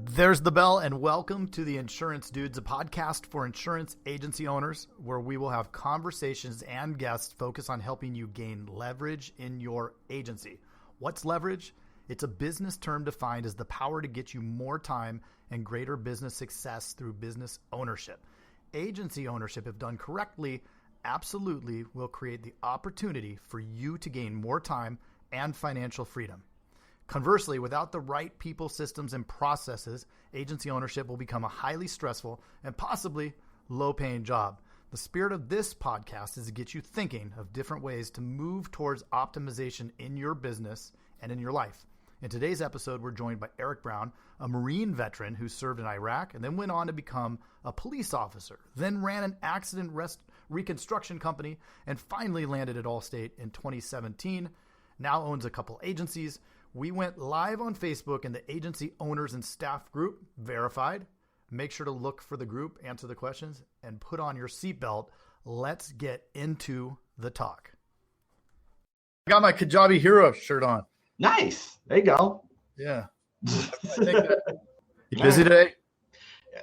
There's the bell, and welcome to the Insurance Dudes, a podcast for insurance agency owners, where we will have conversations and guests focus on helping you gain leverage in your agency. What's leverage? It's a business term defined as the power to get you more time and greater business success through business ownership. Agency ownership, if done correctly, absolutely will create the opportunity for you to gain more time and financial freedom. Conversely, without the right people, systems, and processes, agency ownership will become a highly stressful and possibly low-paying job. The spirit of this podcast is to get you thinking of different ways to move towards optimization in your business and in your life. In today's episode, we're joined by Eric Brown, a Marine veteran who served in Iraq and then went on to become a police officer, then ran an accident reconstruction company, and finally landed at Allstate in 2017, now owns a couple agencies. We went live on Facebook in the agency owners and staff group, verified. Make sure to look for the group, answer the questions, and put on your seatbelt. Let's get into the talk. I got my Kajabi Hero shirt on. Nice. There you go. Yeah. You busy today?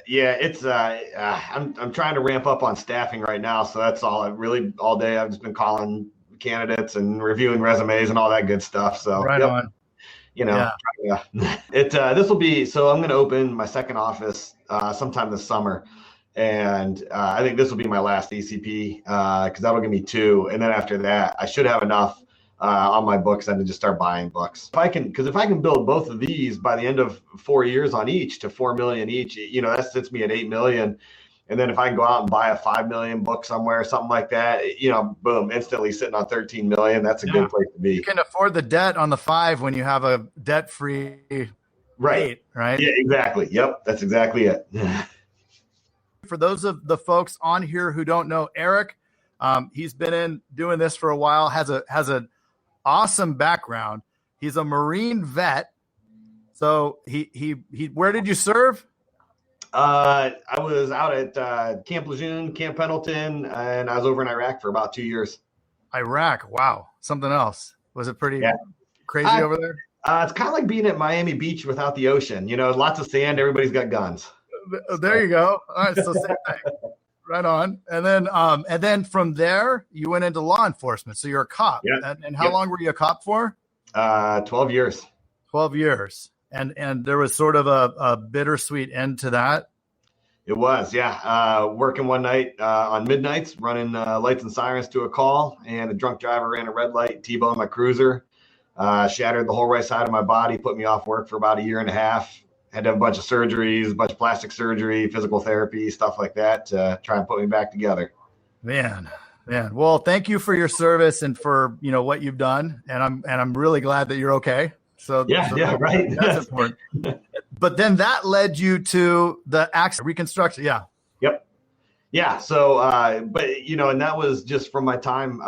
Yeah, it's I'm trying to ramp up on staffing right now, so that's all. All day I've just been calling candidates and reviewing resumes and all that good stuff. So right on. You know, yeah. This will be, so I'm going to open my second office sometime this summer. And I think this will be my last ECP because that'll give me two. And then after that, I should have enough on my books then to just start buying books. If I can build both of these by the end of 4 years on each to 4 million each, that sits me at 8 million. And then if I can go out and buy a 5 million book somewhere or something like that, boom, instantly sitting on 13 million. That's a good place to be. You can afford the debt on the 5 when you have a debt-free rate, right? Yeah, exactly. Yep. That's exactly it. For those of the folks on here who don't know Eric, he's been doing this for a while, has an awesome background. He's a Marine vet. So he where did you serve? I was out at Camp Lejeune, Camp Pendleton, and I was over in Iraq for about 2 years. Iraq, wow, something else. Was it pretty crazy over there? It's kind of like being at Miami Beach without the ocean. Lots of sand. Everybody's got guns. There you go. All right, so same thing. Right on. And then from there, you went into law enforcement. So you're a cop. Yeah. And how long were you a cop for? 12 years. 12 years. And there was sort of a bittersweet end to that. It was, yeah. Working one night on midnights, running lights and sirens to a call, and a drunk driver ran a red light, T-boned my cruiser, shattered the whole right side of my body, put me off work for about a year and a half. Had to have a bunch of surgeries, a bunch of plastic surgery, physical therapy, stuff like that to try and put me back together. Man. Well, thank you for your service and for what you've done, and I'm really glad that you're okay. So right. That's important. But then that led you to the accident reconstruction. Yeah. Yep. Yeah. So, and that was just from my time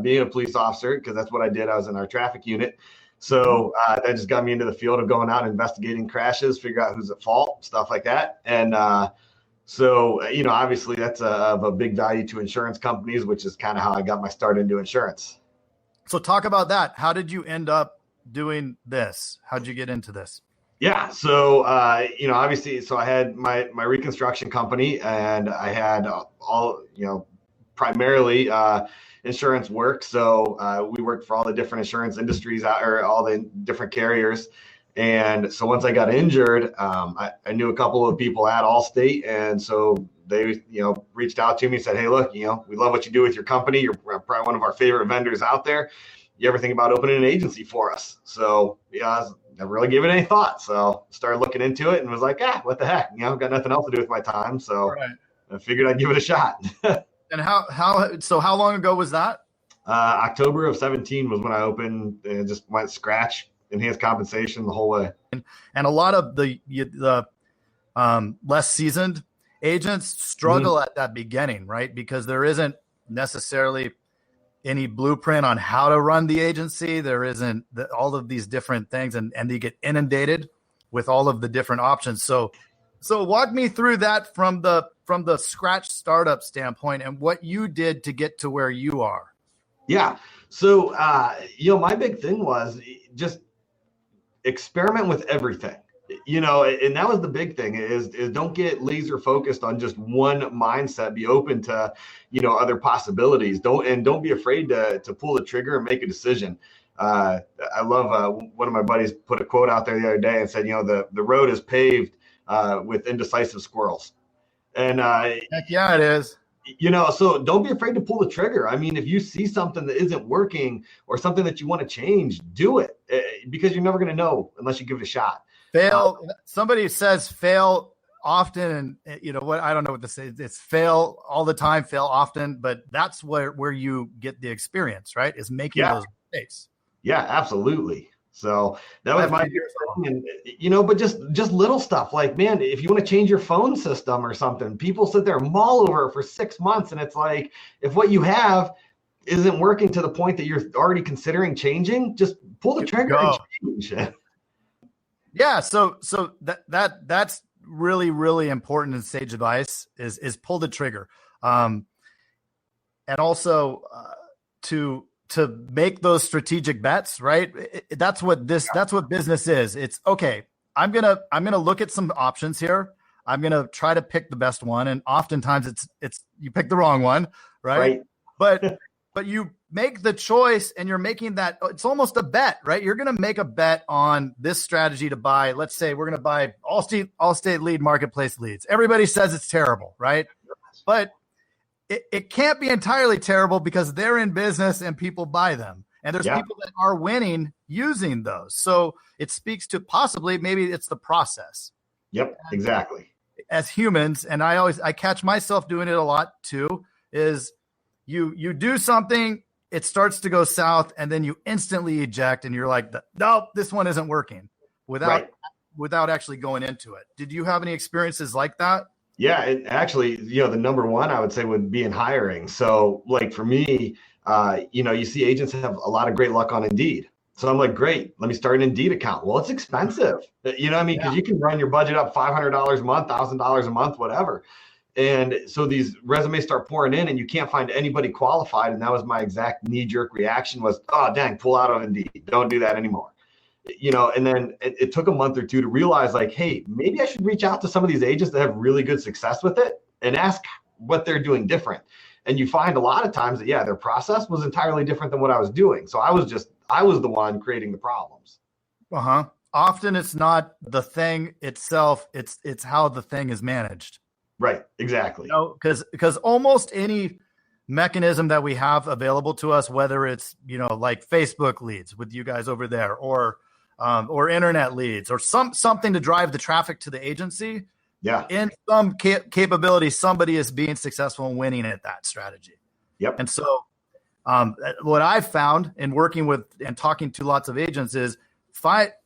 being a police officer, because that's what I did. I was in our traffic unit. So that just got me into the field of going out and investigating crashes, figure out who's at fault, stuff like that. And obviously that's of a big value to insurance companies, which is kind of how I got my start into insurance. So talk about that. How did you end up doing this? How'd you get into this? Yeah. So, obviously, so I had my reconstruction company, and I had all, primarily insurance work. So we worked for all the different insurance industries or all the different carriers. And so once I got injured, I knew a couple of people at Allstate. And so they, reached out to me and said, hey, look, we love what you do with your company. You're probably one of our favorite vendors out there. You ever think about opening an agency for us? So, I never really gave it any thought. So started looking into it and was like, what the heck? I've got nothing else to do with my time. So I figured I'd give it a shot. And how long ago was that? October of 17 was when I opened, and just went scratch, enhanced compensation the whole way. And a lot of the less seasoned agents struggle at that beginning, right? Because there isn't necessarily any blueprint on how to run the agency. There isn't all of these different things, and they get inundated with all of the different options. So walk me through that from the scratch startup standpoint and what you did to get to where you are. Yeah. So, my big thing was just experiment with everything, and that was the big thing is don't get laser focused on just one mindset. Be open to, other possibilities. Don't be afraid to pull the trigger and make a decision. I love one of my buddies put a quote out there the other day and said, the road is paved with indecisive squirrels. And heck yeah, it is. So don't be afraid to pull the trigger. I mean, if you see something that isn't working or something that you want to change, do it, because you're never going to know unless you give it a shot. Somebody says fail often. And what, I don't know what to say. It's fail all the time, fail often, but that's where you get the experience, right? Is making those mistakes. Yeah, absolutely. So that was my thing. And, but just little stuff like, man, if you want to change your phone system or something, people sit there and mull over it for 6 months. And it's like, if what you have isn't working to the point that you're already considering changing, just pull the trigger and change it. Yeah. So that's really, really important and sage advice is pull the trigger. And also to make those strategic bets, right? That's what business is. It's okay. I'm going to look at some options here. I'm going to try to pick the best one. And oftentimes it's you pick the wrong one, right? But you make the choice and you're making that, it's almost a bet, right? You're going to make a bet on this strategy to buy. Let's say we're going to buy Allstate lead marketplace leads. Everybody says it's terrible, right? But it can't be entirely terrible because they're in business and people buy them. And there's people that are winning using those. So it speaks to possibly maybe it's the process. Yep, exactly. As humans, and I catch myself doing it a lot too, is you do something, it starts to go south, and then you instantly eject and you're like, no, this one isn't working without actually going into it. Did you have any experiences like that? Yeah, it actually, the number one I would say would be in hiring. So like for me, you see agents have a lot of great luck on Indeed. So I'm like, great, let me start an Indeed account. Well, it's expensive, because you can run your budget up $500 a month, $1,000 a month, whatever. And so these resumes start pouring in and you can't find anybody qualified. And that was my exact knee-jerk reaction was, oh, dang, pull out of Indeed. Don't do that anymore. And then it took a month or two to realize like, hey, maybe I should reach out to some of these agents that have really good success with it and ask what they're doing different. And you find a lot of times that, their process was entirely different than what I was doing. So I was the one creating the problems. Often it's not the thing itself. It's how the thing is managed. Right. Exactly. Because almost any mechanism that we have available to us, whether it's, like Facebook leads with you guys over there or internet leads or something to drive the traffic to the agency. Yeah. In some capability, somebody is being successful and winning at that strategy. Yep. And so what I've found in working with and talking to lots of agents is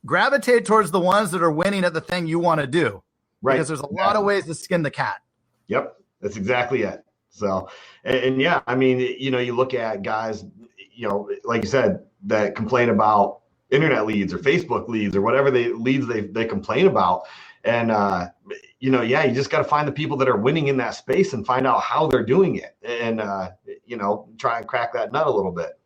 gravitate towards the ones that are winning at the thing you want to do. Right. Because there's a lot of ways to skin the cat. Yep. That's exactly it. So, and you look at guys, like you said, that complain about internet leads or Facebook leads or whatever leads they complain about. And, you just got to find the people that are winning in that space and find out how they're doing it and, try and crack that nut a little bit.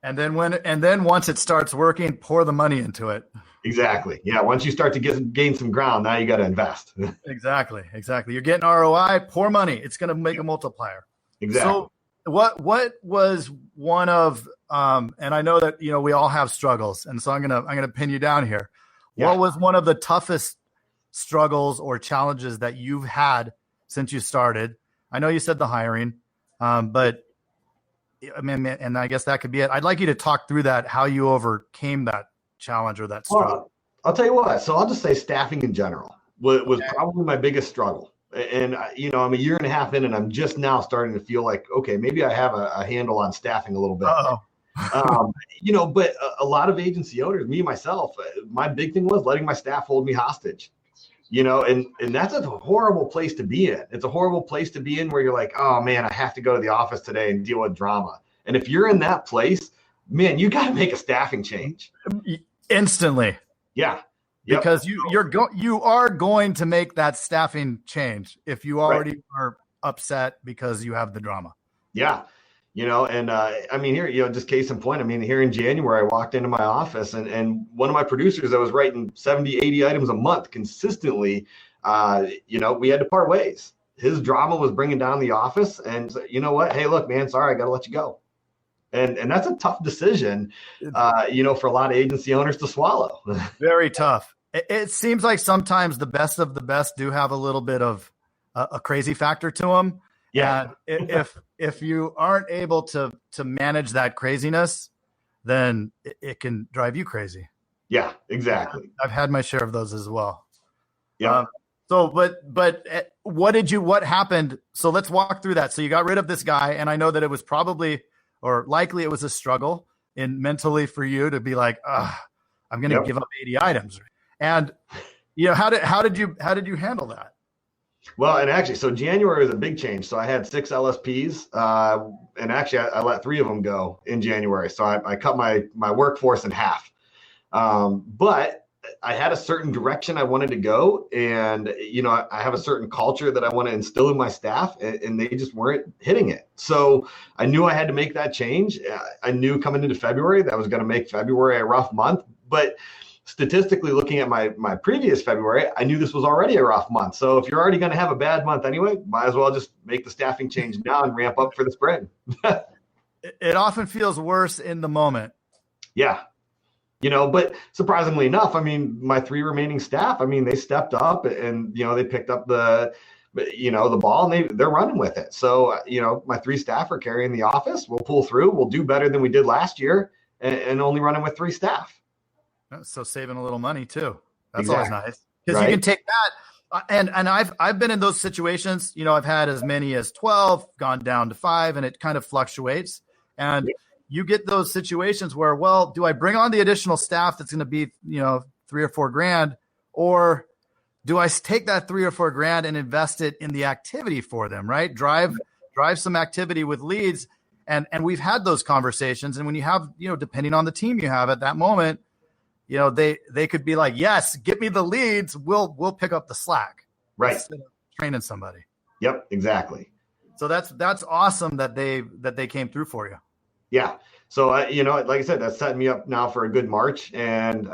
And then once it starts working, pour the money into it. Exactly. Yeah. Once you start to gain some ground, now you got to invest. Exactly. You're getting ROI, pour money. It's going to make a multiplier. Exactly. So what was one of, and I know that, we all have struggles. And so I'm going to pin you down here. Yeah. What was one of the toughest struggles or challenges that you've had since you started? I know you said the hiring, but I mean, and I guess that could be it. I'd like you to talk through that, how you overcame that challenge or that struggle. I'll tell you what. So I'll just say staffing in general was probably my biggest struggle. And I'm a year and a half in, and I'm just now starting to feel like, okay, maybe I have a handle on staffing a little bit. But a lot of agency owners, me myself, my big thing was letting my staff hold me hostage. And that's a horrible place to be in. It's a horrible place to be in where you're like, oh man, I have to go to the office today and deal with drama. And if you're in that place, man, you got to make a staffing change instantly. Yeah. Yep. Because you are going to make that staffing change if you already are upset because you have the drama. Yeah. Here, just case in point, here in January, I walked into my office and one of my producers that was writing 70, 80 items a month consistently, we had to part ways. His drama was bringing down the office, and you know what? Hey, look, man, sorry, I got to let you go. And that's a tough decision, for a lot of agency owners to swallow. Very tough. It seems like sometimes the best of the best do have a little bit of a crazy factor to them. Yeah. And if you aren't able to manage that craziness, then it can drive you crazy. Yeah, exactly. I've had my share of those as well. Yeah. But what happened? So let's walk through that. So you got rid of this guy, and I know that it was probably or likely it was a struggle mentally for you to be like, I'm going to give up 80 items. And how did you handle that? Well, and actually, so January was a big change. So I had 6 LSPs, and actually I let 3 of them go in January. So I cut my workforce in half. But I had a certain direction I wanted to go, and I have a certain culture that I want to instill in my staff, and they just weren't hitting it. So I knew I had to make that change. I knew coming into February that was going to make February a rough month, but statistically looking at my previous February, I knew this was already a rough month. So if you're already going to have a bad month anyway, might as well just make the staffing change now and ramp up for the spring. It often feels worse in the moment. Yeah. But surprisingly enough, my 3 remaining staff, they stepped up and, they picked up the ball and they're running with it. So, my 3 staff are carrying the office. We'll pull through. We'll do better than we did last year and only running with 3 staff. So saving a little money too. That's exactly. Always nice because you can take that. And I've been in those situations. I've had as many as 12, gone down to 5, and it kind of fluctuates. And you get those situations where, well, do I bring on the additional staff that's going to be, $3 or $4 grand, or do I take that $3 or $4 grand and invest it in the activity for them? Right, drive some activity with leads, and we've had those conversations. And when you have, depending on the team you have at that moment, they could be like, yes, get me the leads. We'll pick up the slack. Right. Instead of training somebody. Yep, exactly. So that's awesome that they came through for you. Yeah. So, like I said, that's setting me up now for a good March. And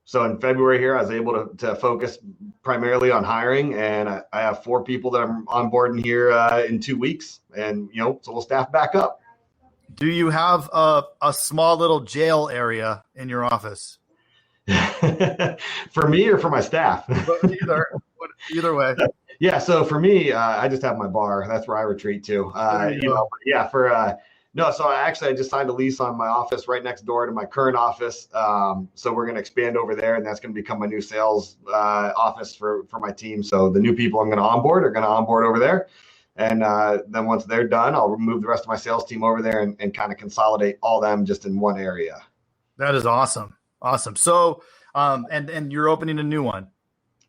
so in February here, I was able to focus primarily on hiring. And I have 4 people that I'm onboarding here in 2 weeks. And, so we'll staff back up. Do you have a small little jail area in your office? For me or for my staff? Either way. Yeah. So for me, I just have my bar. That's where I retreat to. So I just signed a lease on my office right next door to my current office. So we're going to expand over there, and that's going to become my new sales office for my team. So the new people I'm going to onboard are going to onboard over there. And then once they're done, I'll move the rest of my sales team over there and kind of consolidate all them just in one area. That is awesome. Awesome. So, and you're opening a new one.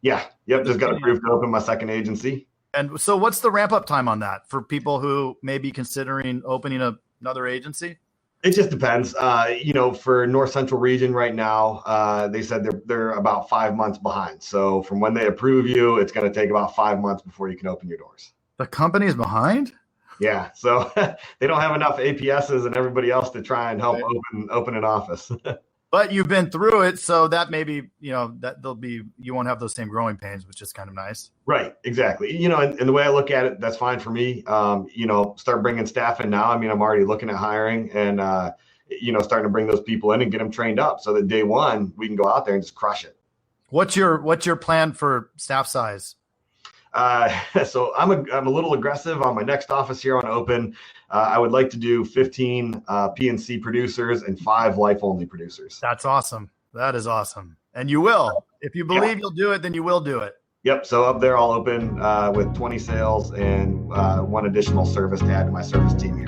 Yeah. Yep. Just got approved to open my second agency. And so what's the ramp up time on that for people who may be considering opening another agency? It just depends. For North Central region right now, they said they're about 5 months behind. So from when they approve you, it's going to take about 5 months before you can open your doors. The company's behind? Yeah. So they don't have enough APSs and everybody else to try and help open an office. But you've been through it, so that maybe, that you won't have those same growing pains, which is kind of nice. Right. Exactly. And the way I look at it, that's fine for me. Start bringing staff in now. I'm already looking at hiring and, starting to bring those people in and get them trained up so that day one we can go out there and just crush it. What's your plan for staff size? So I'm a little aggressive on my next office here on open. I would like to do 15 P&C producers and 5 life-only producers. That's awesome. That is awesome. And you will. If you believe you'll do it, then you will do it. Yep. So up there, I'll open with 20 sales and one additional service to add to my service team here.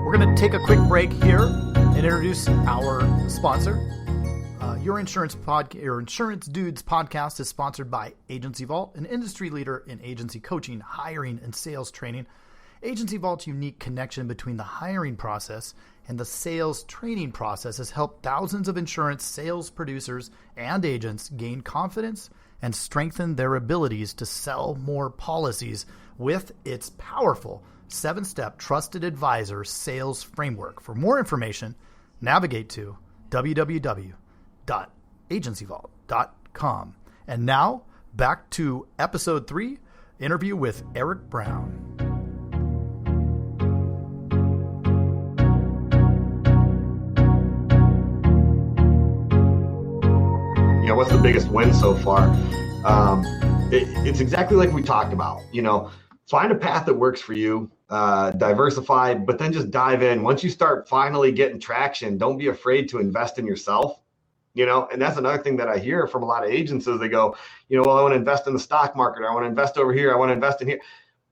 We're going to take a quick break here and introduce our sponsor. Your Insurance Dudes podcast is sponsored by Agency Vault, an industry leader in agency coaching, hiring, and sales training. Agency Vault's unique connection between the hiring process and the sales training process has helped thousands of insurance sales producers and agents gain confidence and strengthen their abilities to sell more policies with its powerful 7-step trusted advisor sales framework. For more information, navigate to www.agencyvault.com. And now back to episode 3, interview with Eric Brown. What's the biggest win so far? It's exactly like we talked about. Find a path that works for you, diversify, but then just dive in. Once you start finally getting traction, don't be afraid to invest in yourself. And that's another thing that I hear from a lot of agents is they go, well, I want to invest in the stock market. I want to invest over here. I want to invest in here.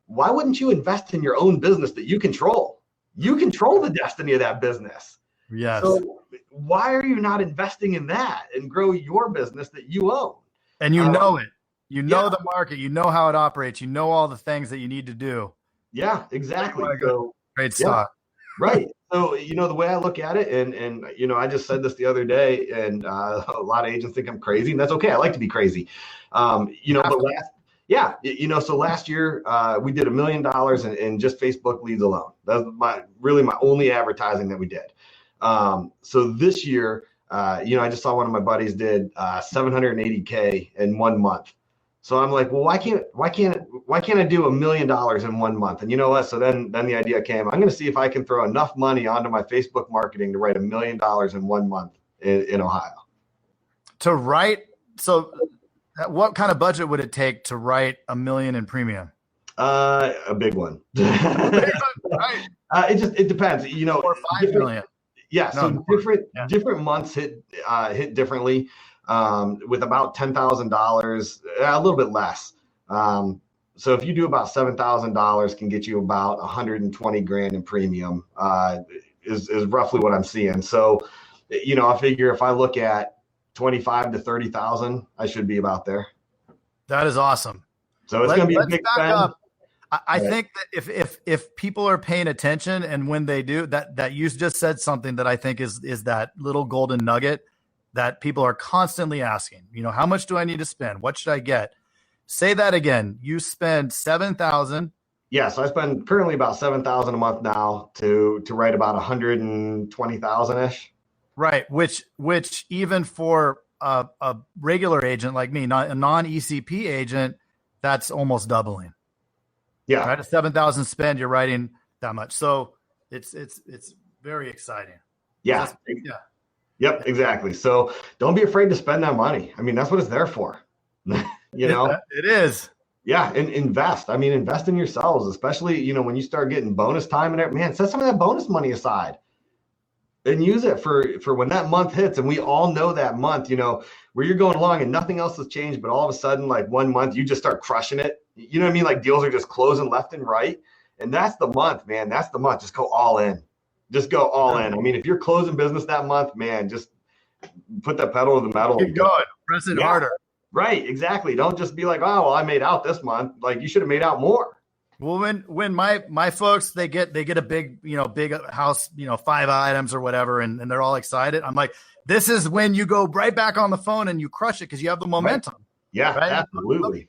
Why wouldn't you invest in your own business that you control? You control the destiny of that business. Yes. So why are you not investing in that and grow your business that you own? And you know it. You know the market. You know how it operates. You know all the things that you need to do. Yeah, exactly. So, great stock. Right. So, the way I look at it, and I just said this the other day, and a lot of agents think I'm crazy, and that's okay. I like to be crazy. So last year we did $1 million in just Facebook leads alone. That's my only advertising that we did. So this year, I just saw one of my buddies did $780K in 1 month. So I'm like, well, why can't I do $1 million in 1 month? And you know what? So then the idea came. I'm going to see if I can throw enough money onto my Facebook marketing to write $1 million in 1 month in Ohio. To write, so what kind of budget would it take to write $1 million in premium? A big one. Right. It depends. 4 or 5 million. Yeah, so different months hit differently. With about $10,000, a little bit less. So if you do about $7,000, can get you about 120 grand in premium. Is roughly what I'm seeing. So, I figure if I look at 25 to 30,000, I should be about there. That is awesome. So it's going to be a big spend. I think that if people are paying attention, and when they do, that you just said something that I think is that little golden nugget that people are constantly asking. How much do I need to spend? What should I get? Say that again. You spend $7,000. Yeah, so I spend currently about $7,000 a month now to write about 120,000 ish. Right, which even for a regular agent like me, not a non-ECP agent, that's almost doubling. Yeah. Right, a 7,000 spend, you're writing that much. So it's very exciting. Yeah. Yep, exactly. So don't be afraid to spend that money. I mean, that's what it's there for. It is. Yeah, and invest. I mean, invest in yourselves, especially, when you start getting bonus time and man, set some of that bonus money aside and use it for when that month hits. And we all know that month, where you're going along and nothing else has changed, but all of a sudden, like 1 month, you just start crushing it. You know what I mean? Like deals are just closing left and right. And that's the month, man. That's the month. Just go all in. Just go all in. I mean, if you're closing business that month, man, just put that pedal to the metal. Keep going. Press it harder. Right. Exactly. Don't just be like, oh, well, I made out this month. Like you should have made out more. Well, when my folks, they get a big house, 5 items or whatever, and they're all excited. I'm like, this is when you go right back on the phone and you crush it because you have the momentum. Right. Yeah, right? Absolutely.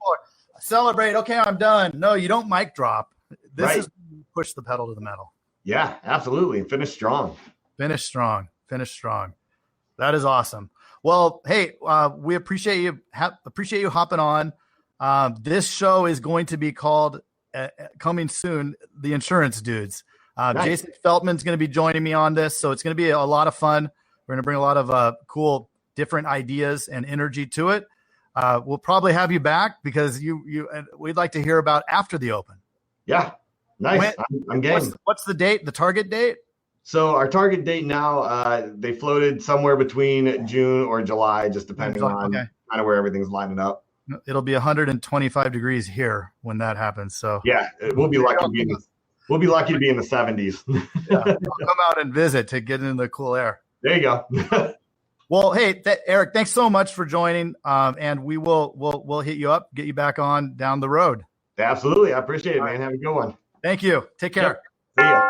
Celebrate. Okay, I'm done. No, you don't mic drop. This is when you push the pedal to the metal. Yeah, absolutely. And finish strong. Finish strong. That is awesome. Well, hey, we appreciate you hopping on. This show is going to be called coming soon, The Insurance Dudes. Nice. Jason Feltman's going to be joining me on this, so it's going to be a lot of fun. We're going to bring a lot of cool, different ideas and energy to it. We'll probably have you back because we'd like to hear about after the Open. Yeah, nice. I'm game. What's the date? The target date? So our target date now, they floated somewhere between June or July, just depending on kind of where everything's lining up. It'll be 125 degrees here when that happens. So yeah, we'll be lucky to be in the, the 70s. Yeah, come out and visit to get into the cool air. There you go. Well, hey, Eric, thanks so much for joining. And we'll hit you up, get you back on down the road. Absolutely. I appreciate it, man. Have a good one. Thank you. Take care. See ya.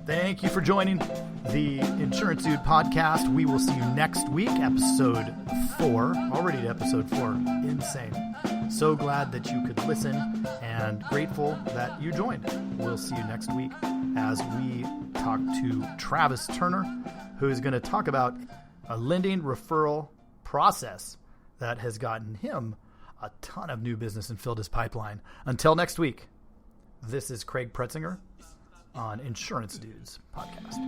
Thank you for joining the Insurance Dude podcast. We will see you next week, episode 4. Already to episode 4. Insane. So glad that you could listen and grateful that you joined. We'll see you next week as we talk to Travis Turner, who is going to talk about a lending referral process that has gotten him a ton of new business and filled his pipeline. Until next week, this is Craig Pretzinger on Insurance Dudes podcast.